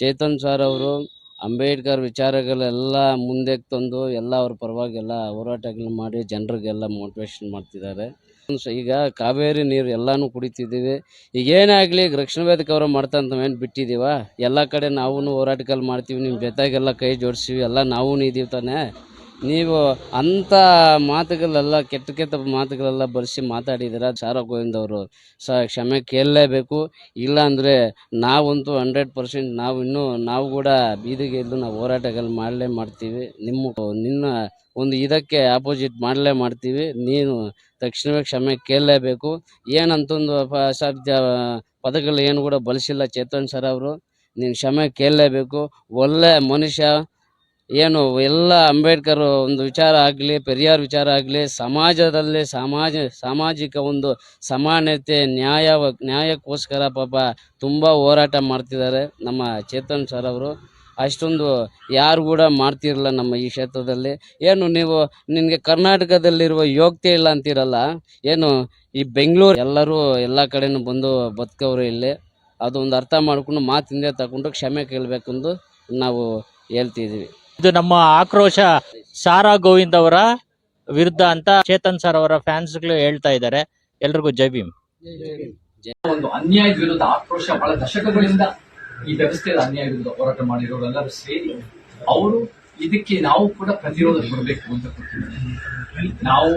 Chetan sir ಅವರು ಅಂಬೇಡ್ಕರ್ ವಿಚಾರಗಳೆಲ್ಲ ಮುಂದೆ ತಂದು ಎಲ್ಲ ಅವ್ರ ಪರವಾಗಿ ಎಲ್ಲ ಹೋರಾಟಗಳನ್ನ ಮಾಡಿ ಜನರಿಗೆಲ್ಲ ಮೋಟಿವೇಶನ್ ಮಾಡ್ತಿದ್ದಾರೆ. ಈಗ ಕಾವೇರಿ ನೀರು ಎಲ್ಲಾನು ಕುಡಿತಿದ್ದೀವಿ. ಈಗ ಏನೇ ಆಗಲಿ ರಕ್ಷಣಾ ವೇದಿಕೆ ಅವರು ಮಾಡ್ತಂತ ಏನು ಬಿಟ್ಟಿದ್ದೀವ, ಎಲ್ಲ ಕಡೆ ನಾವು ಹೋರಾಟಗಳು ಮಾಡ್ತೀವಿ, ನಿಮ್ಮ ಜೊತೆಗೆಲ್ಲ ಕೈ ಜೋಡಿಸ್ತೀವಿ, ಎಲ್ಲ ನಾವು ಇದೀವಿ ತಾನೆ. ನೀವು ಅಂಥ ಮಾತುಗಳೆಲ್ಲ ಕೆಟ್ಟ ಮಾತುಗಳೆಲ್ಲ ಬರೆಸಿ ಮಾತಾಡಿದ್ದೀರ. ಸಾರಾ ಗೋವಿಂದ್ ಅವರು ಕ್ಷಮೆ ಕೇಳಲೇಬೇಕು. ಇಲ್ಲ ಅಂದರೆ ನಾವಂತೂ 100% ನಾವು ಕೂಡ ಬೀದಿಗೆ ಇದ್ದು ನಾವು ಹೋರಾಟಗಳು ಮಾಡ್ತೀವಿ. ನಿನ್ನ ಒಂದು ಇದಕ್ಕೆ ಆಪೋಸಿಟ್ ಮಾಡ್ತೀವಿ. ನೀನು ತಕ್ಷಣವೇ ಕ್ಷಮೆ ಕೇಳಲೇಬೇಕು. ಏನಂತಂದು ಪದಗಳು ಏನು ಕೂಡ ಬಳಸಿಲ್ಲ ಚೇತನ್ ಸರ್ ಅವರು. ನೀನು ಕ್ಷಮೆ ಕೇಳಲೇಬೇಕು. ಒಳ್ಳೆ ಮನುಷ್ಯ. ಏನು ಎಲ್ಲ ಅಂಬೇಡ್ಕರ್ ಒಂದು ವಿಚಾರ ಆಗಲಿ, ಪೆರಿಯಾರ್ ವಿಚಾರ ಆಗಲಿ, ಸಮಾಜದಲ್ಲಿ ಸಾಮಾಜಿಕ ಒಂದು ಸಮಾನತೆ ನ್ಯಾಯಕ್ಕೋಸ್ಕರ ಪಾಪ ತುಂಬ ಹೋರಾಟ ಮಾಡ್ತಿದ್ದಾರೆ ನಮ್ಮ ಚೇತನ್ ಸರ್ ಅವರು. ಅಷ್ಟೊಂದು ಯಾರು ಕೂಡ ಮಾಡ್ತಿರಲ್ಲ ನಮ್ಮ ಈ ಕ್ಷೇತ್ರದಲ್ಲಿ. ಏನು ನಿನಗೆ ಕರ್ನಾಟಕದಲ್ಲಿರುವ ಯೋಗ್ಯತೆ ಇಲ್ಲ ಅಂತಿರಲ್ಲ, ಏನು ಈ ಬೆಂಗಳೂರು ಎಲ್ಲರೂ ಎಲ್ಲ ಕಡೆನೂ ಬಂದು ಬದುಕವ್ರು ಇಲ್ಲಿ. ಅದೊಂದು ಅರ್ಥ ಮಾಡ್ಕೊಂಡು ಮಾತಿಂದ ತಗೊಂಡು ಕ್ಷಮೆ ಕೇಳಬೇಕೆಂದು ನಾವು ಹೇಳ್ತಿದ್ದೀವಿ. ಇದು ನಮ್ಮ ಆಕ್ರೋಶ ಸಾರಾ ಗೋವಿಂದ್ ಅವರ ವಿರುದ್ಧ ಅಂತ ಚೇತನ್ ಸರ್ ಅವರ ಫ್ಯಾನ್ಸ್ಗಳು ಹೇಳ್ತಾ ಇದ್ದಾರೆ. ಎಲ್ರಿಗೂ ಜೈ ಭೀಮ್. ಒಂದು ಅನ್ಯಾಯದ ವಿರುದ್ಧ ಆಕ್ರೋಶ ಬಹಳ ದಶಕಗಳಿಂದ ಈ ವ್ಯವಸ್ಥೆಯ ಅನ್ಯಾಯ ವಿರುದ್ಧ ಹೋರಾಟ ಮಾಡಿರೋರೆಲ್ಲರೂ ಸೇರಿ ಅವರು ಇದಕ್ಕೆ ನಾವು ಕೂಡ ಪ್ರತಿರೋಧ ಕೊಡಬೇಕು ಅಂತ ಕೊಟ್ಟಿದ್ದಾರೆ. ನಾವು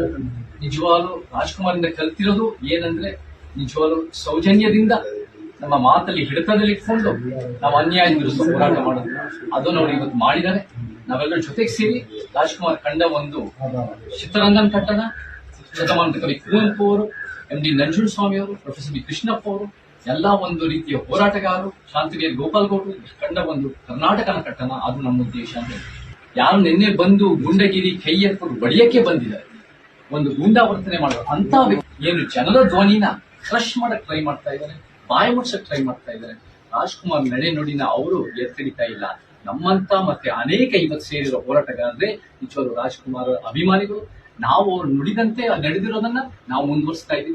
ನಿಜವಾಗ್ಲೂ ರಾಜ್ಕುಮಾರಿಂದ ಕಲ್ತಿರೋದು ಏನಂದ್ರೆ, ನಿಜವಾಗ್ಲೂ ಸೌಜನ್ಯದಿಂದ ನಮ್ಮ ಮಾತಲ್ಲಿ ಹಿಡಿತದಲ್ಲಿ ಇಟ್ಕೊಂಡು ನಾವು ಅನ್ಯಾಯದ ವಿರುದ್ಧ ಹೋರಾಟ ಮಾಡೋದು, ಅದನ್ನು ಅವರು ಇವತ್ತು ಮಾಡಿದ್ದಾರೆ. ನಾವೆಲ್ಲರ ಜೊತೆಗೆ ಸೇರಿ ರಾಜ್ಕುಮಾರ್ ಕಂಡ ಒಂದು ಚಿತ್ರರಂಗನ್ ಕಟ್ಟಣ, ಶತಮಾನದ ಕವಿ ಕುವೆಂಪು ಅವರು, MD ನಂಜುಂಡಸ್ವಾಮಿ ಅವರು, ಪ್ರೊಫೆಸರ್ ಬಿ ಕೃಷ್ಣಪ್ಪ ಅವರು, ಎಲ್ಲಾ ಒಂದು ರೀತಿಯ ಹೋರಾಟಗಾರರು, ಶಾಂತಿವೇರ್ ಗೋಪಾಲ್ ಗೌಡರು ಕಂಡ ಒಂದು ಕರ್ನಾಟಕನ ಕಟ್ಟಣ, ಅದು ನಮ್ಮ ಉದ್ದೇಶ. ಅಂದ್ರೆ ಯಾರು ನಿನ್ನೆ ಬಂದು ಗುಂಡಗಿರಿ ಕೈ ಎತ್ಕೊಂಡು ಬಡಿಯಕ್ಕೆ ಬಂದಿದ್ದಾರೆ, ಒಂದು ಗೂಂಡಾವರ್ತನೆ ಮಾಡುವ ಅಂತ ಏನು ಜನರ ಧ್ವನಿನ ಕ್ರಶ್ ಮಾಡಕ್ ಟ್ರೈ ಮಾಡ್ತಾ ಇದ್ದಾರೆ, ಬಾಯಿ ಮುಡ್ಸಕ್ ಟ್ರೈ ಮಾಡ್ತಾ ಇದ್ದಾರೆ. ರಾಜ್ಕುಮಾರ್ ನಡೆ ನುಡಿನ ಅವರು ಎತ್ತಿಡಿತಾ ಇಲ್ಲ. ನಮ್ಮಂತ ಮತ್ತೆ ಅನೇಕ ಇವತ್ತು ಸೇರಿರೋ ಹೋರಾಟಗಾರರೇ ನಿಜವಾಗ್ಲೂ ರಾಜ್ಕುಮಾರ್ ಅಭಿಮಾನಿಗಳು. ನಾವು ಅವ್ರು ನುಡಿದಂತೆ ನಡೆದಿರೋದನ್ನ ನಾವು ಮುಂದುವರಿಸ್ತಾ ಇದ್ದೀವಿ.